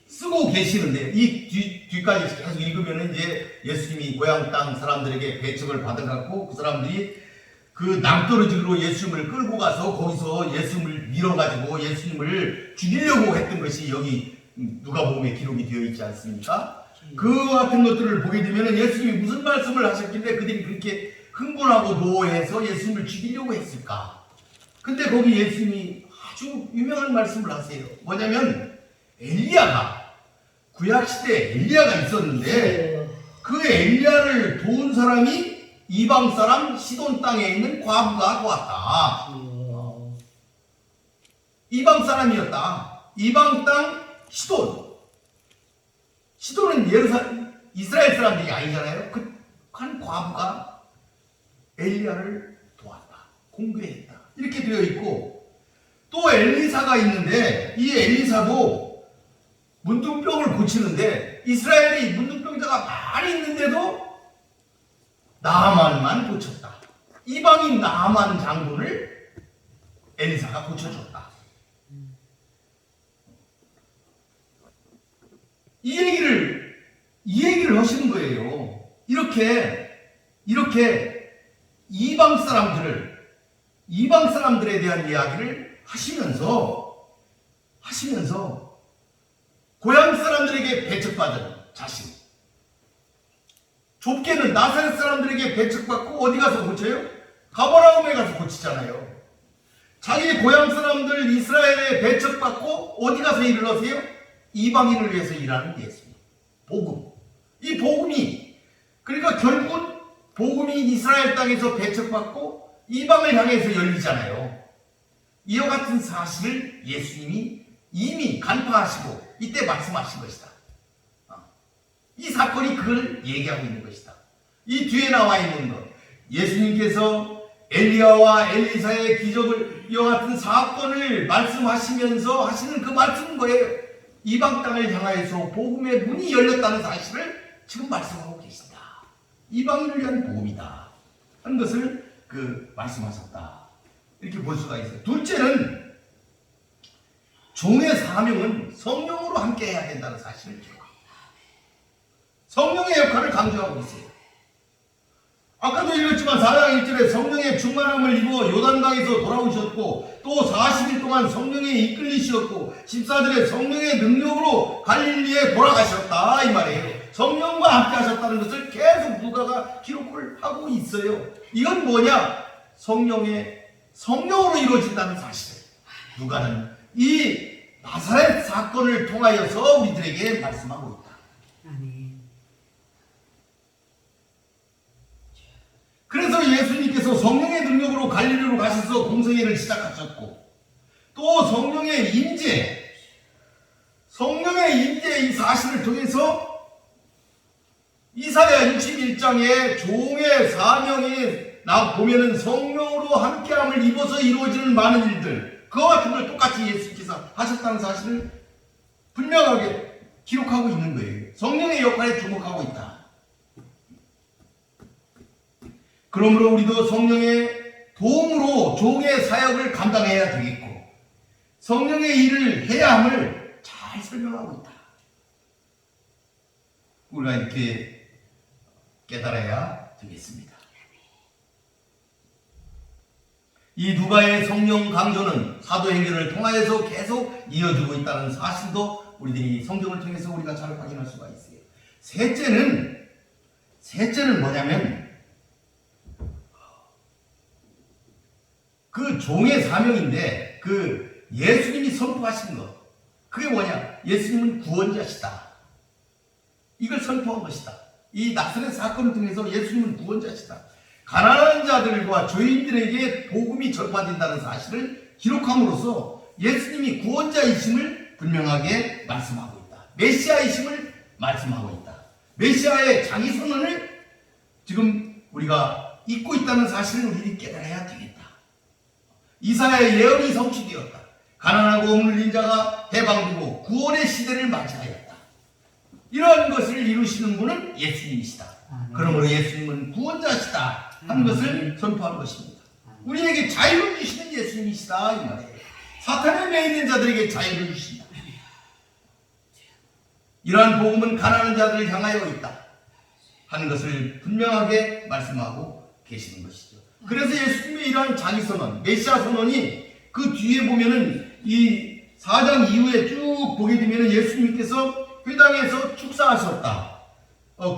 쓰고 계시는데, 이 뒤까지 계속 읽으면 이제 예수님이 고향 땅 사람들에게 배척을 받아갖고 그 사람들이 그 낭떠러지로 예수님을 끌고 가서 거기서 예수님을 밀어가지고 예수님을 죽이려고 했던 것이 여기 누가복음에 기록이 되어 있지 않습니까? 그 같은 것들을 보게 되면 예수님이 무슨 말씀을 하셨길래 그들이 그렇게 흥분하고 노해서 예수님을 죽이려고 했을까? 근데 거기 예수님이 아주 유명한 말씀을 하세요. 뭐냐면 엘리야가, 구약시대에 엘리야가 있었는데 그 엘리야를 도운 사람이 이방 사람 시돈 땅에 있는 과부가 도왔다. 이방 사람이었다. 이방 땅 시돈. 시돈은 이스라엘 사람들이 아니잖아요. 한 과부가 엘리야를 도왔다. 공개했다. 이렇게 되어 있고, 또 엘리사가 있는데 이 엘리사도 문둥병을 고치는데 이스라엘이 문둥병자가 많이 있는데도 나아만만 고쳤다. 이방인 나아만 장군을 엘리사가 고쳐줬다. 이 얘기를 하시는 거예요. 이렇게 이방 사람들에 대한 이야기를 하시면서 고향 사람들에게 배척받은 자신, 좁게는 나사렛 사람들에게 배척받고 어디 가서 고쳐요? 가버나움에 가서 고치잖아요. 자기 고향 사람들 이스라엘에 배척받고 어디 가서 일을 하세요? 이방인을 위해서 일하는 예수님. 복음. 이 복음이, 그러니까 결국은 복음이 이스라엘 땅에서 배척받고 이방을 향해서 열리잖아요. 이와 같은 사실을 예수님이 이미 간파하시고 이때 말씀하신 것이다. 이 사건이 그걸 얘기하고 있는 것이다. 이 뒤에 나와 있는 것, 예수님께서 엘리야와 엘리사의 기적을, 이와 같은 사건을 말씀하시면서 하시는 그 말씀은 거예요. 이방 땅을 향하여서 복음의 문이 열렸다는 사실을 지금 말씀하고 계신다. 이방인을 위한 복음이다 하는 것을 말씀하셨다. 이렇게 볼 수가 있어요. 둘째는 종의 사명은 성령으로 함께 해야 된다는 사실을 기록합니다. 성령의 역할을 강조하고 있어요. 아까도 읽었지만 4장 1절에 성령의 충만함을 입어 요단강에서 돌아오셨고, 또 40일 동안 성령에 이끌리셨고 14절에 성령의 능력으로 갈릴리에 돌아가셨다 이 말이에요. 성령과 함께 하셨다는 것을 계속 누가가 기록을 하고 있어요. 이건 뭐냐? 성령으로 이루어진다는 사실. 누가는 이 나사렛 사건을 통하여서 우리들에게 말씀하고 있다. 그래서 예수님께서 성령의 능력으로 갈릴리로 가셔서 공생애를 시작하셨고, 또 성령의 임재 이 사실을 통해서 이사야 61장에 종의 사명에 보면은 성령으로 함께함을 입어서 이루어지는 많은 일들, 그와 같은 걸 똑같이 예수님께서 하셨다는 사실을 분명하게 기록하고 있는 거예요. 성령의 역할에 주목하고 있다. 그러므로 우리도 성령의 도움으로 종의 사역을 감당해야 되겠고 성령의 일을 해야 함을 잘 설명하고 있다. 우리가 이렇게 깨달아야 되겠습니다. 이 누가의 성령 강조는 사도행전을 통하여서 계속 이어지고 있다는 사실도 우리들이 성경을 통해서 우리가 잘 확인할 수가 있어요. 셋째는 뭐냐면 그 종의 사명인데 그 예수님이 선포하신 것, 그게 뭐냐? 예수님은 구원자시다. 이걸 선포한 것이다. 이 나사렛 사건을 통해서 예수님은 구원자시다. 가난한 자들과 죄인들에게 복음이 전파된다는 사실을 기록함으로써 예수님이 구원자이심을 분명하게 말씀하고 있다. 메시아이심을 말씀하고 있다. 메시아의 자기 선언을 지금 우리가 잊고 있다는 사실을 우리들이 깨달아야 되겠다. 이사야의 예언이 성취되었다. 가난하고 억눌린 자가 해방되고 구원의 시대를 맞이하였다. 이러한 것을 이루시는 분은 예수님이시다. 그러므로 예수님은 구원자시다 하는 것을 선포하는 것입니다. 우리에게 자유를 주시는 예수님이시다 이 말이에요. 사탄에 매이는 자들에게 자유를 주신다. 이러한 복음은 가난한 자들을 향하여 있다 하는 것을 분명하게 말씀하고 계시는 것이죠. 그래서 예수님의 이러한 자기 선언, 메시아 선언이 그 뒤에 보면은 이 4장 이후에 쭉 보게 되면은 예수님께서 회당에서 축사하셨다.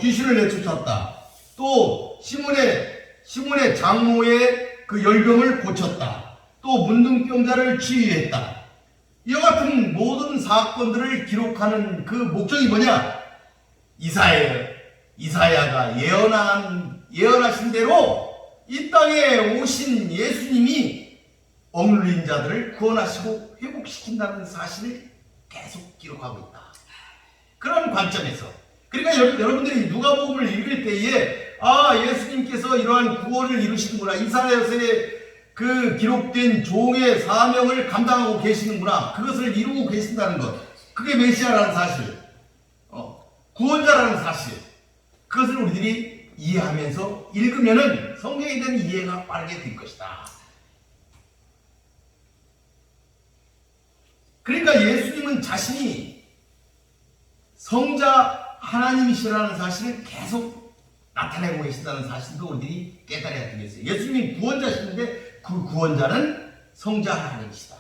귀신을 내쫓았다. 또 시몬의 장모의 그 열병을 고쳤다. 또 문둥병자를 치유했다. 이와 같은 모든 사건들을 기록하는 그 목적이 뭐냐? 이사야가 예언하신 대로 이 땅에 오신 예수님이 억눌린 자들을 구원하시고 회복시킨다는 사실을 계속 기록하고 있다. 그런 관점에서, 그러니까 여러분들이 누가복음을 읽을 때에 예수님께서 이러한 구원을 이루시는구나, 이사야서에 그 기록된 종의 사명을 감당하고 계시는구나, 그것을 이루고 계신다는 것, 그게 메시아라는 사실, 구원자라는 사실, 그것을 우리들이 이해하면서 읽으면은 성경에 대한 이해가 빠르게 될 것이다. 그러니까 예수님은 자신이 성자 하나님이시라는 사실을 계속 나타내고 계신다는 사실도 우리들이 깨달아야 되겠어요. 예수님이 구원자시는데 그 구원자는 성자 하나님이시다,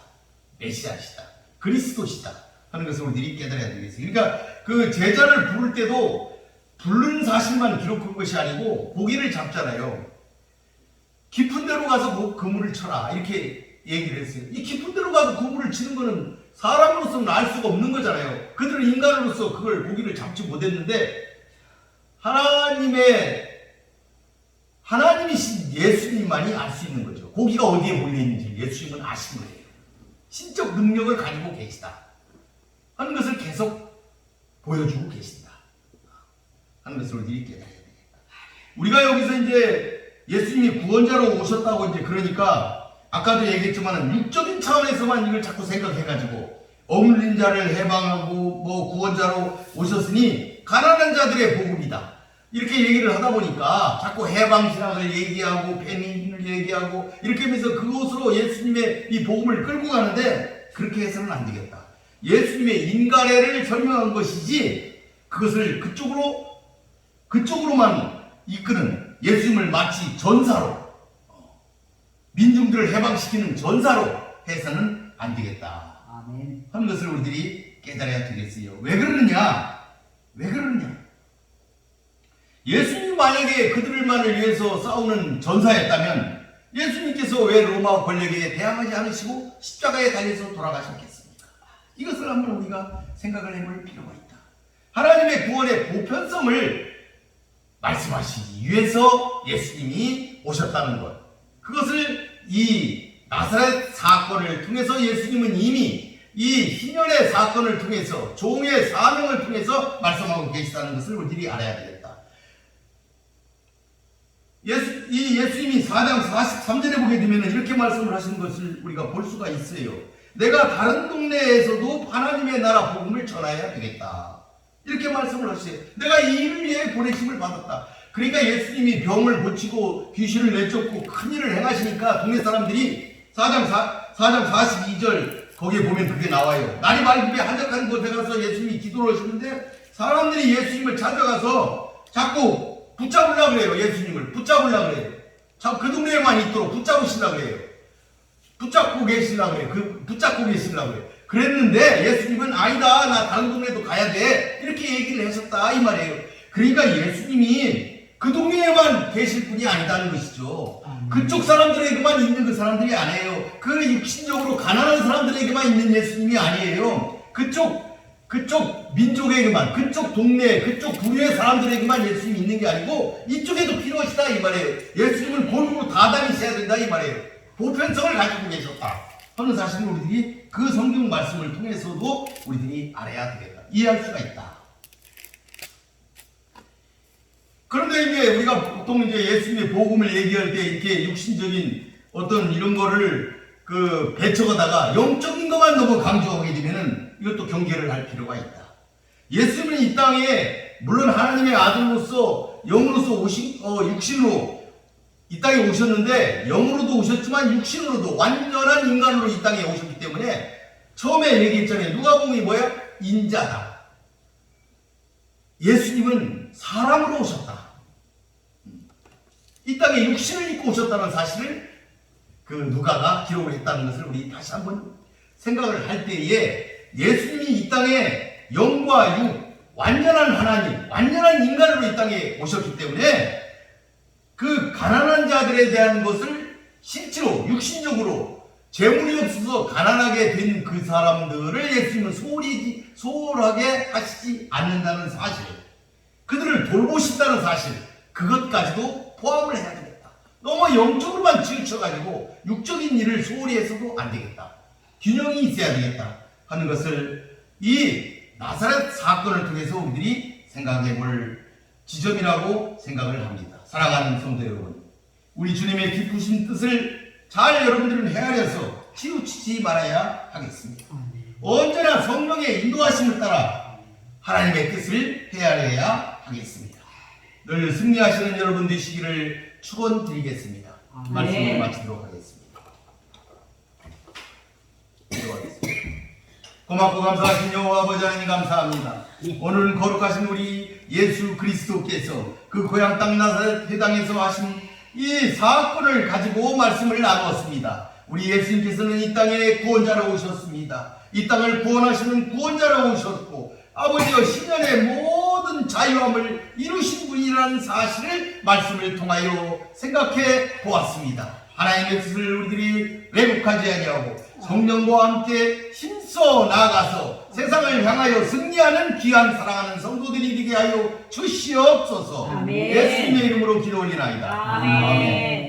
메시아시다, 그리스도시다 하는 것을 우리들이 깨달아야 되겠어요. 그러니까 그 제자를 부를 때도 부른 사실만 기록한 것이 아니고 고기를 잡잖아요. 깊은 데로 가서 그물을 쳐라 이렇게 얘기를 했어요. 이 깊은 데로 가서 그물을 치는 거는 사람으로서는 알 수가 없는 거잖아요. 그들은 인간으로서 그걸 고기를 잡지 못했는데 하나님이신 예수님만이 알 수 있는 거죠. 고기가 어디에 몰려있는지 예수님은 아신 거예요. 신적 능력을 가지고 계시다 하는 것을 계속 보여주고 계신다 하는 것을 우리들이 깨달아야 되겠다. 우리가 여기서 이제 예수님이 구원자로 오셨다고 이제 그러니까 아까도 얘기했지만 육적인 차원에서만 이걸 자꾸 생각해가지고 억눌린 자를 해방하고 구원자로 오셨으니 가난한 자들의 복음이다 이렇게 얘기를 하다 보니까 자꾸 해방신학을 얘기하고 페미니즘을 얘기하고 이렇게 하면서 그것으로 예수님의 이 복음을 끌고 가는데 그렇게 해서는 안 되겠다. 예수님의 인간애를 설명한 것이지 그것을 그쪽으로만 이끄는 예수님을 마치 전사로 민중들을 해방시키는 전사로 해서는 안 되겠다 하는 것을 우리들이 깨달아야 되겠어요. 왜 그러느냐? 예수님 만약에 그들만을 위해서 싸우는 전사였다면 예수님께서 왜 로마 권력에 대항하지 않으시고 십자가에 달려서 돌아가셨겠습니까? 이것을 한번 우리가 생각을 해볼 필요가 있다. 하나님의 구원의 보편성을 말씀하시기 위해서 예수님이 오셨다는 것, 그것을 이 나사렛 사건을 통해서 예수님은 이미 이 희년의 사건을 통해서 종의 사명을 통해서 말씀하고 계시다는 것을 우리들이 알아야 되겠다. 예수님이 4장 43절에 보게 되면 이렇게 말씀을 하시는 것을 우리가 볼 수가 있어요. 내가 다른 동네에서도 하나님의 나라 복음을 전해야 되겠다. 이렇게 말씀을 하세요. 내가 이 일을 위해 보내심을 받았다. 그러니까 예수님이 병을 고치고 귀신을 내쫓고 큰 일을 행하시니까 동네 사람들이 4장 42절 거기에 보면 그게 나와요. 날이 맑음에 한적한 곳에 가서 예수님이 기도를 하시는데 사람들이 예수님을 찾아가서 자꾸 붙잡으려고 그래요. 예수님을 붙잡으려고 그래요. 그 동네에만 있도록 붙잡으시려고 그래요. 붙잡고 계시려고 그래요. 붙잡고 계시려고 그래요. 그랬는데 예수님은 아니다, 나 다른 동네도 가야 돼, 이렇게 얘기를 하셨다 이 말이에요. 그러니까 예수님이 그 동네에만 계실 분이 아니다는 것이죠. 그쪽 사람들에게만 있는 그 사람들이 아니에요. 그 육신적으로 가난한 사람들에게만 있는 예수님이 아니에요. 그쪽 민족에게만, 그쪽 동네, 그쪽 부류의 사람들에게만 예수님이 있는 게 아니고 이쪽에도 필요하시다 이 말이에요. 예수님은 골고루 다 다니셔야 된다 이 말이에요. 보편성을 가지고 계셨다 하는 사실을 우리들이 그 성경 말씀을 통해서도 우리들이 알아야 되겠다, 이해할 수가 있다. 그런데 이제 우리가 보통 이제 예수님의 복음을 얘기할 때 이렇게 육신적인 어떤 이런 거를 배척하다가 영적인 것만 너무 강조하게 되면은 이것도 경계를 할 필요가 있다. 예수님은 이 땅에 물론 하나님의 아들로서 영으로서 육신으로 이 땅에 오셨는데 영으로도 오셨지만 육신으로도 완전한 인간으로 이 땅에 오셨기 때문에 처음에 얘기했잖아요. 누가복음이 뭐야? 인자다. 예수님은 사람으로 오셨다. 이 땅에 육신을 입고 오셨다는 사실을 누가가 기록을 했다는 것을 우리 다시 한번 생각을 할 때에 예수님이 이 땅에 영과 육, 완전한 하나님, 완전한 인간으로 이 땅에 오셨기 때문에 그 가난한 자들에 대한 것을 실제로 육신적으로 재물이 없어서 가난하게 된 그 사람들을 예수님은 소홀하게 하시지 않는다는 사실, 그들을 돌보신다는 사실, 그것까지도 포함을 해야 되겠다. 너무 영적으로만 치우쳐가지고 육적인 일을 소홀히 해서도 안 되겠다. 균형이 있어야 되겠다 하는 것을 이 나사렛 사건을 통해서 우리들이 생각해 볼 지점이라고 생각을 합니다. 사랑하는 성도 여러분, 우리 주님의 기쁘신 뜻을 잘 여러분들은 헤아려서 치우치지 말아야 하겠습니다. 언제나 성령의 인도하심을 따라 하나님의 뜻을 헤아려야 하겠습니다. 늘 승리하시는 여러분 되시기를 축원드리겠습니다. 말씀을 마치도록 하겠습니다. 기도하겠습니다. 고맙고 감사하신 여호와 아버지 하나님 감사합니다. 오늘 거룩하신 우리 예수 그리스도께서 그 고향 땅 나사렛 회당에서 하신 이 사건을 가지고 말씀을 나누었습니다. 우리 예수님께서는 이 땅에 구원자로 오셨습니다. 이 땅을 구원하시는 구원자로 오셨고 아버지여 신년의 모든 자유함을 이루신 분이라는 사실을 말씀을 통하여 생각해 보았습니다. 하나님의 뜻을 우리들이 왜곡하지 아니하고 성령과 함께 힘써 나아가서 세상을 향하여 승리하는 귀한 사랑하는 성도들이 되게 하여 주시옵소서. 아멘. 예수님의 이름으로 기도 올리나이다. 아멘.